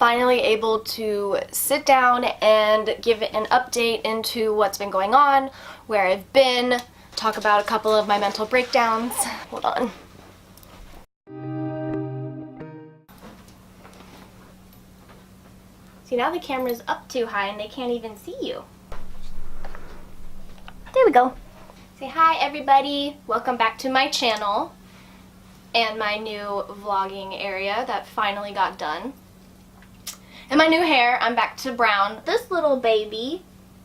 finally able to sit down and give an update into what's been going on, where I've been, talk about a couple of my mental breakdowns. Hold on. See, now the camera's up too high and they can't even see you. There we go. Say hi everybody, welcome back to my channel and my new vlogging area that finally got done. And my new hair, I'm back to brown. This little baby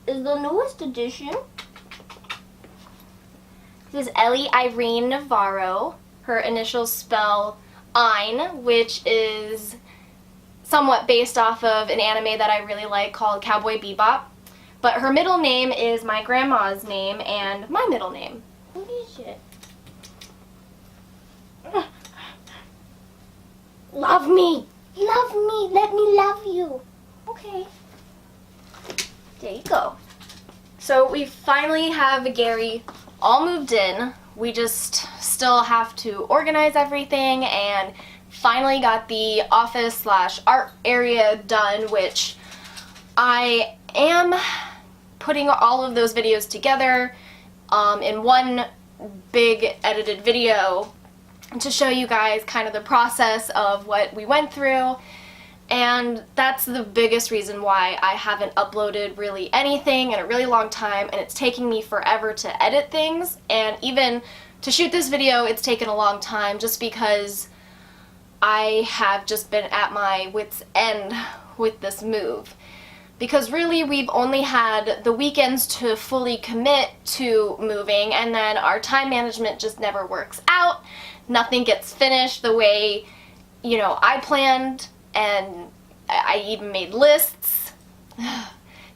is the newest addition. This is Ellie Irene Navarro. Her initials spell Ein, which is somewhat based off of an anime that I really like called Cowboy Bebop. But her middle name is my grandma's name and my middle name. What is it? Love me! Love me! Let me love you! Okay. There you go. So we finally have Gary all moved in. We just still have to organize everything and finally got the office / art area done, which I am putting all of those videos together in one big edited video to show you guys kind of the process of what we went through. And that's the biggest reason why I haven't uploaded really anything in a really long time, and it's taking me forever to edit things, and even to shoot this video it's taken a long time just because I have just been at my wit's end with this move. Because really we've only had the weekends to fully commit to moving, and then our time management just never works out. Nothing gets finished the way, you know, I planned, and I even made lists.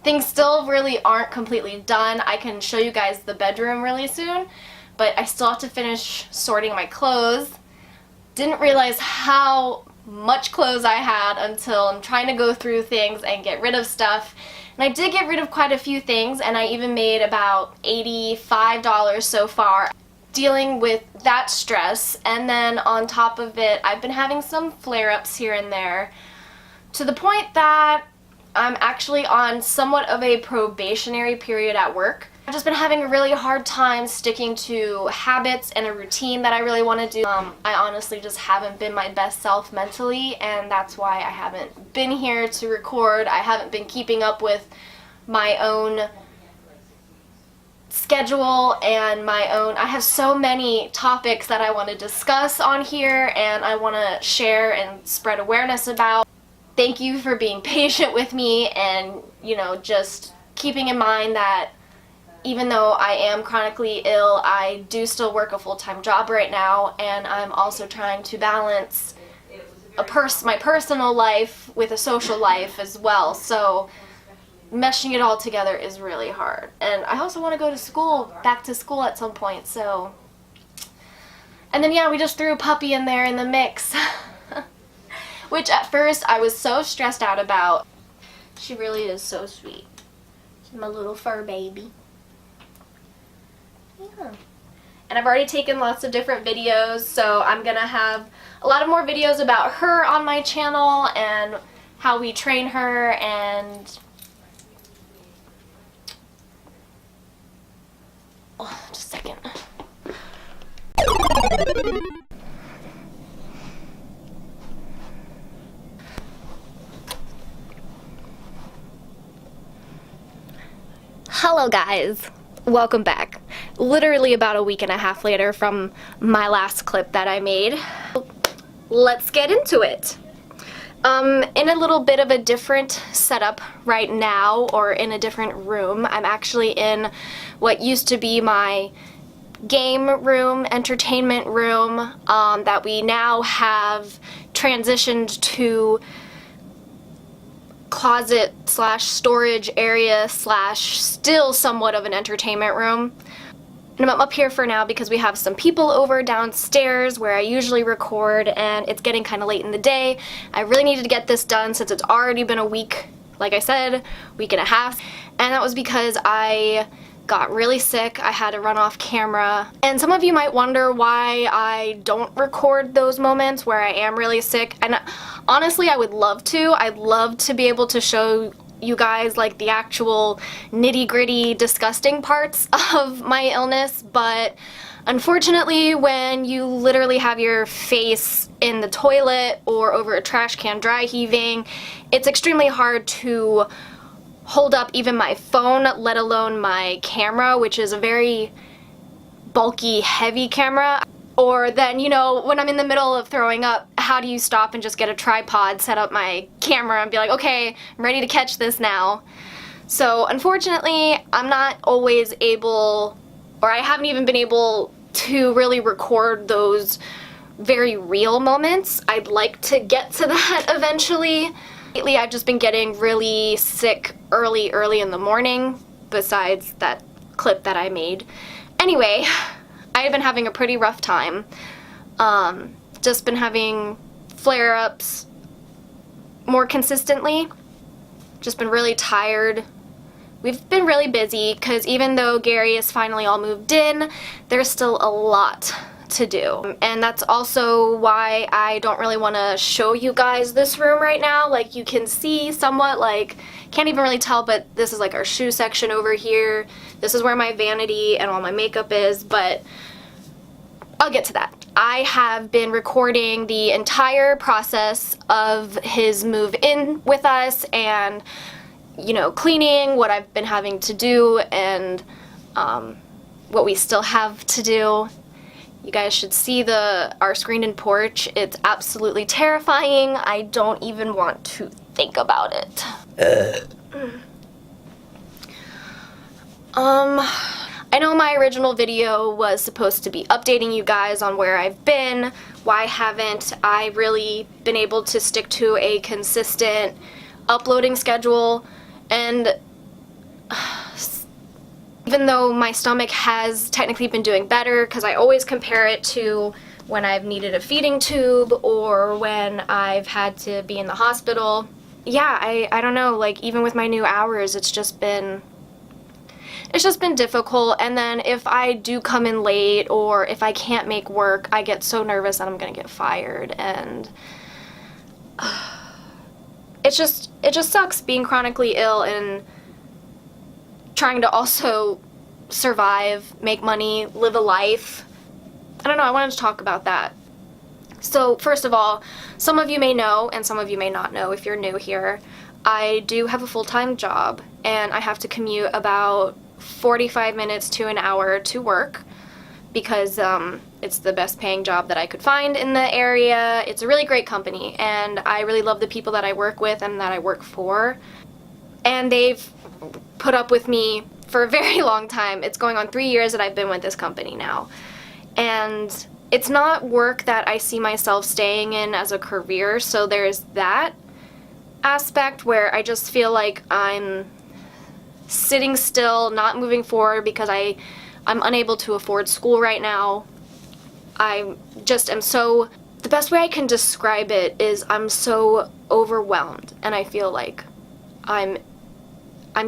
Things still really aren't completely done. I can show you guys the bedroom really soon, but I still have to finish sorting my clothes. Didn't realize how much clothes I had until I'm trying to go through things and get rid of stuff. And I did get rid of quite a few things, and I even made about $85 so far dealing with that stress. And then on top of it, I've been having some flare-ups here and there to the point that I'm actually on somewhat of a probationary period at work. I've just been having a really hard time sticking to habits and a routine that I really want to do. I honestly just haven't been my best self mentally, and that's why I haven't been here to record. I haven't been keeping up with my own schedule and I have so many topics that I want to discuss on here and I want to share and spread awareness about. Thank you for being patient with me, and, you know, just keeping in mind that even though I am chronically ill, I do still work a full-time job right now, and I'm also trying to balance my personal life with a social life as well. So meshing it all together is really hard. And I also want to go to school, back to school at some point, so. And then yeah, we just threw a puppy in there in the mix. Which at first I was so stressed out about. She really is so sweet. She's my little fur baby. Yeah. And I've already taken lots of different videos, so I'm gonna have a lot of more videos about her on my channel and how we train her. And oh, just a second. Hello guys, welcome back. Literally about a week and a half later from my last clip that I made. Let's get into it. In a little bit of a different setup right now, or in a different room. I'm actually in what used to be my game room, entertainment room, that we now have transitioned to closet / storage area / still somewhat of an entertainment room. And I'm up here for now because we have some people over downstairs where I usually record, and it's getting kind of late in the day. I really needed to get this done since it's already been a week, like I said, week and a half. And that was because I got really sick. I had to run off camera. And some of you might wonder why I don't record those moments where I am really sick. And honestly, I would love to. I'd love to be able to show you guys like the actual nitty-gritty, disgusting parts of my illness, but unfortunately, when you literally have your face in the toilet or over a trash can dry heaving, it's extremely hard to hold up even my phone, let alone my camera, which is a very bulky, heavy camera. Or then, you know, when I'm in the middle of throwing up, how do you stop and just get a tripod, set up my camera, and be like, okay, I'm ready to catch this now. So unfortunately, I'm not always able, or I haven't even been able to really record those very real moments. I'd like to get to that eventually. Lately, I've just been getting really sick early in the morning, besides that clip that I made. Anyway, I've been having a pretty rough time. Just been having flare-ups more consistently. Just been really tired. We've been really busy because even though Gary is finally all moved in, there's still a lot to do. And that's also why I don't really want to show you guys this room right now. Like, you can see somewhat, like, can't even really tell, but this is like our shoe section over here. This is where my vanity and all my makeup is, but I'll get to that. I have been recording the entire process of his move in with us, and you know, cleaning, what I've been having to do, and what we still have to do. You guys should see our screened-in porch. It's absolutely terrifying. I don't even want to think about it. I know my original video was supposed to be updating you guys on where I've been. Why haven't I really been able to stick to a consistent uploading schedule? And even though my stomach has technically been doing better, because I always compare it to when I've needed a feeding tube or when I've had to be in the hospital. Yeah, I don't know, like even with my new hours, it's just been difficult. And then if I do come in late or if I can't make work, I get so nervous that I'm gonna get fired, and it just sucks being chronically ill and trying to also survive, make money, live a life. I don't know, I wanted to talk about that. So first of all, some of you may know and some of you may not know if you're new here, I do have a full-time job and I have to commute about 45 minutes to an hour to work because it's the best paying job that I could find in the area. It's a really great company and I really love the people that I work with and that I work for. And they've put up with me for a very long time. It's going on 3 years that I've been with this company now. And it's not work that I see myself staying in as a career, so there's that aspect where I just feel like I'm sitting still, not moving forward because I'm unable to afford school right now. I just am so, the best way I can describe it is I'm so overwhelmed and I feel like I'm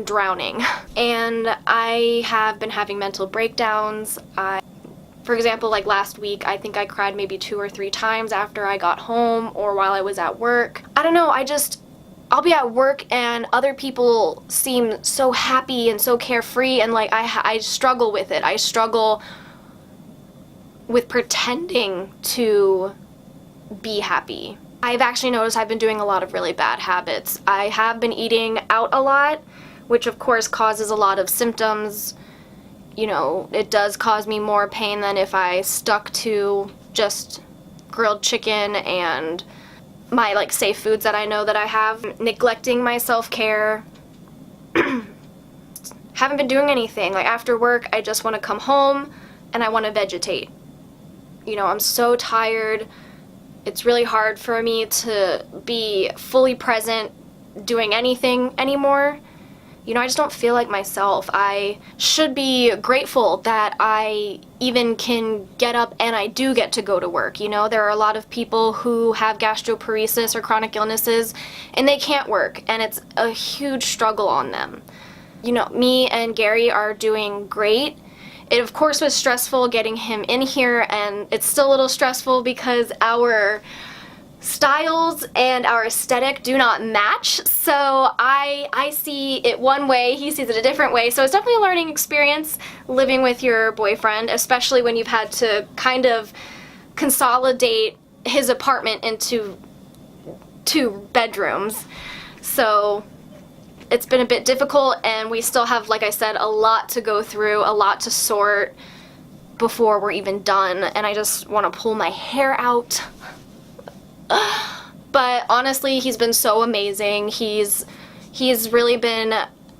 drowning. And I have been having mental breakdowns. For example, like last week, I think I cried maybe 2 or 3 times after I got home or while I was at work. I don't know, I'll be at work and other people seem so happy and so carefree, and like I struggle with it. I struggle with pretending to be happy. I've actually noticed I've been doing a lot of really bad habits. I have been eating out a lot, which of course causes a lot of symptoms. You know, it does cause me more pain than if I stuck to just grilled chicken and my like safe foods that I know that I have. Neglecting my self-care. Haven't been doing anything. Like after work, I just want to come home and I want to vegetate. You know, I'm so tired. It's really hard for me to be fully present doing anything anymore. You know, I just don't feel like myself. I should be grateful that I even can get up and I do get to go to work. You know, there are a lot of people who have gastroparesis or chronic illnesses and they can't work, and it's a huge struggle on them. you know, me and Gary are doing great. It of course was stressful getting him in here, and it's still a little stressful because our styles and our aesthetic do not match. So I see it one way, he sees it a different way. So it's definitely a learning experience living with your boyfriend, especially when you've had to kind of consolidate his apartment into 2 bedrooms. So it's been a bit difficult, and we still have, like I said, a lot to go through, a lot to sort before we're even done, and I just want to pull my hair out. But honestly, he's been so amazing. He's really been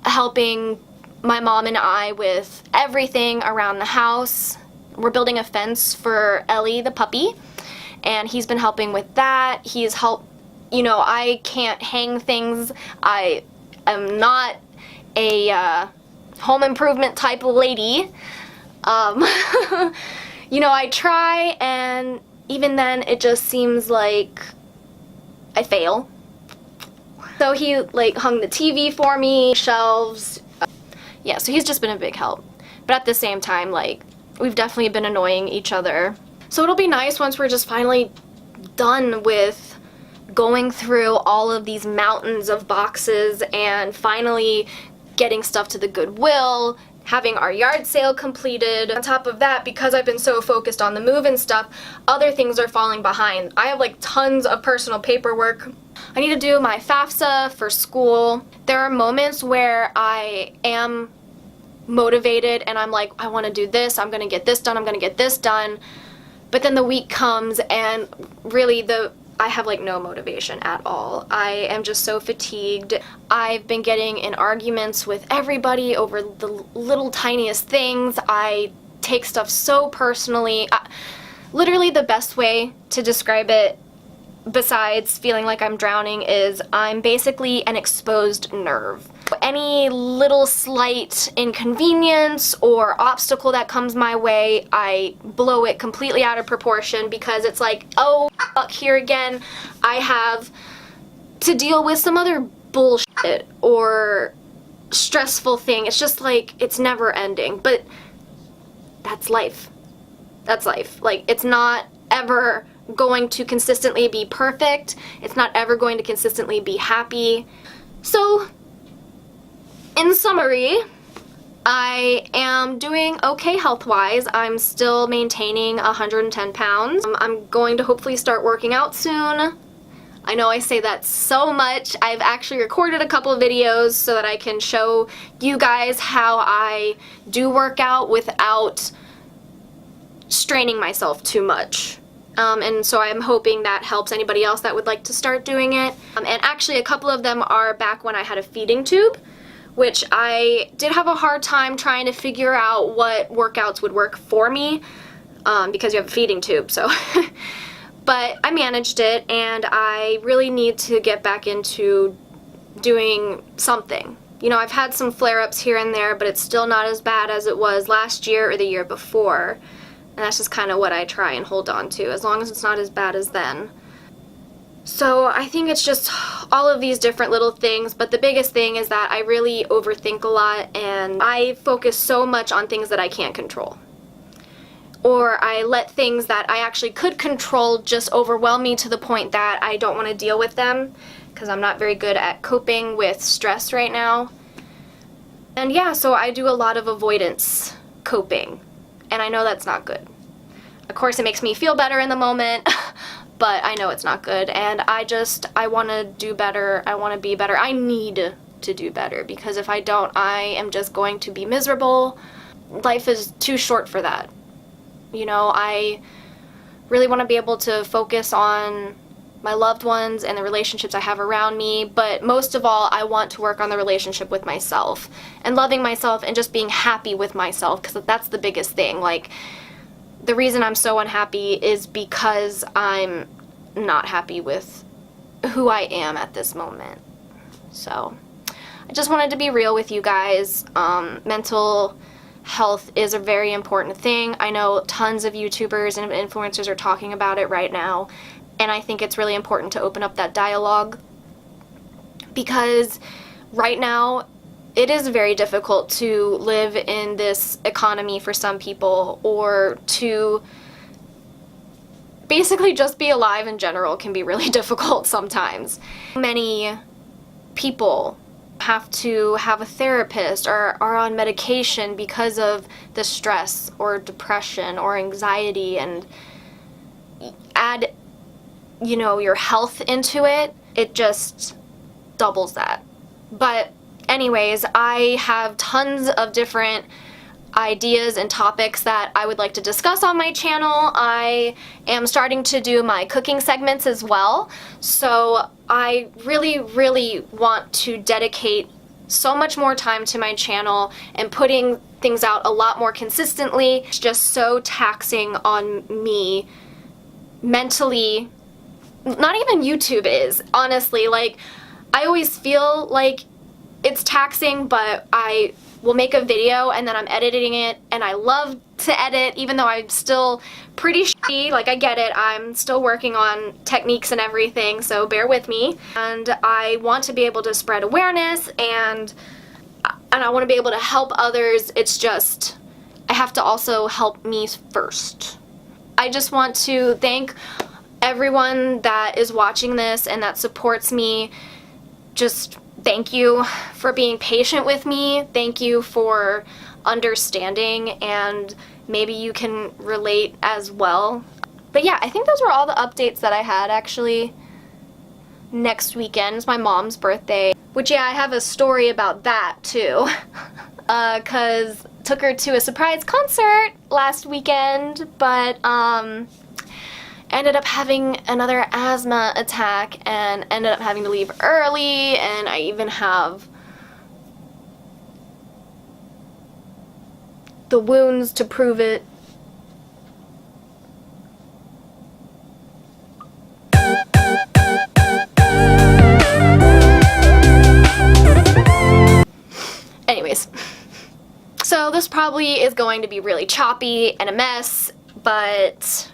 helping my mom and I with everything around the house. We're building a fence for Ellie, the puppy, and he's been helping with that. He's helped, you know, I can't hang things. I am not a home improvement type of lady. You know, I try, and even then it just seems like I fail. So he like hung the TV for me, shelves. Yeah, so he's just been a big help. But at the same time, like, we've definitely been annoying each other. So it'll be nice once we're just finally done with going through all of these mountains of boxes and finally getting stuff to the Goodwill, having our yard sale completed. On top of that, because I've been so focused on the move and stuff, other things are falling behind. I have like tons of personal paperwork. I need to do my FAFSA for school. There are moments where I am motivated and I'm like, I want to do this, I'm gonna get this done, I'm gonna get this done. But then the week comes and really I have like no motivation at all. I am just so fatigued. I've been getting in arguments with everybody over the little tiniest things. I take stuff so personally. Literally the best way to describe it, besides feeling like I'm drowning, is I'm basically an exposed nerve. Any little slight inconvenience or obstacle that comes my way, I blow it completely out of proportion because it's like, oh, fuck, here again, I have to deal with some other bullshit or stressful thing. It's just like, it's never ending, but that's life. That's life. Like, it's not ever going to consistently be perfect. It's not ever going to consistently be happy. So, in summary, I am doing okay health-wise. I'm still maintaining 110 pounds. I'm going to hopefully start working out soon. I know I say that so much. I've actually recorded a couple of videos so that I can show you guys how I do work out without straining myself too much. And so I'm hoping that helps anybody else that would like to start doing it. And actually a couple of them are back when I had a feeding tube, which I did have a hard time trying to figure out what workouts would work for me, because you have a feeding tube, so. But I managed it, and I really need to get back into doing something. You know, I've had some flare-ups here and there, but it's still not as bad as it was last year or the year before. And that's just kind of what I try and hold on to, as long as it's not as bad as then. So I think it's just all of these different little things, but the biggest thing is that I really overthink a lot, and I focus so much on things that I can't control. Or I let things that I actually could control just overwhelm me to the point that I don't want to deal with them, because I'm not very good at coping with stress right now. And yeah, so I do a lot of avoidance coping, and I know that's not good. Of course, it makes me feel better in the moment, but I know it's not good, and I want to do better, I want to be better. I need to do better, because if I don't, I am just going to be miserable. Life is too short for that. You know, I really want to be able to focus on my loved ones and the relationships I have around me, but most of all, I want to work on the relationship with myself and loving myself and just being happy with myself, because that's the biggest thing. Like, the reason I'm so unhappy is because I'm not happy with who I am at this moment. So, I just wanted to be real with you guys. Mental health is a very important thing. I know tons of YouTubers and influencers are talking about it right now, and I think it's really important to open up that dialogue, because right now it is very difficult to live in this economy for some people, or to basically just be alive in general can be really difficult sometimes. Many people have to have a therapist or are on medication because of the stress or depression or anxiety, and add, you know, your health into it, it just doubles that. But anyways, I have tons of different ideas and topics that I would like to discuss on my channel. I am starting to do my cooking segments as well, so I really want to dedicate so much more time to my channel and putting things out a lot more consistently. It's just so taxing on me mentally. Not even YouTube is, honestly. Like, I always feel like it's taxing, but I will make a video and then I'm editing it, and I love to edit, even though I'm still pretty shitty. Like, I get it, I'm still working on techniques and everything, so bear with me. And I want to be able to spread awareness, and I want to be able to help others. It's just, I have to also help me first. I just want to thank everyone that is watching this and that supports me. Just thank you for being patient with me. Thank you for understanding, and maybe you can relate as well. But yeah, I think those were all the updates that I had. Actually, next weekend is my mom's birthday, which, yeah, I have a story about that too. Cause took her to a surprise concert last weekend, but ended up having another asthma attack and ended up having to leave early, and I even have the wounds to prove it. Anyways, so this probably is going to be really choppy and a mess, but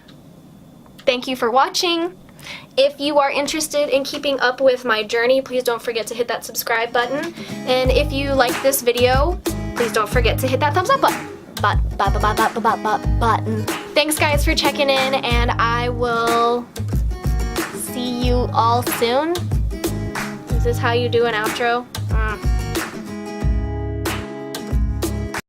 thank you for watching. If you are interested in keeping up with my journey, please don't forget to hit that subscribe button. And if you like this video, please don't forget to hit that thumbs up button. Thanks guys for checking in, and I will see you all soon. Is this how you do an outro?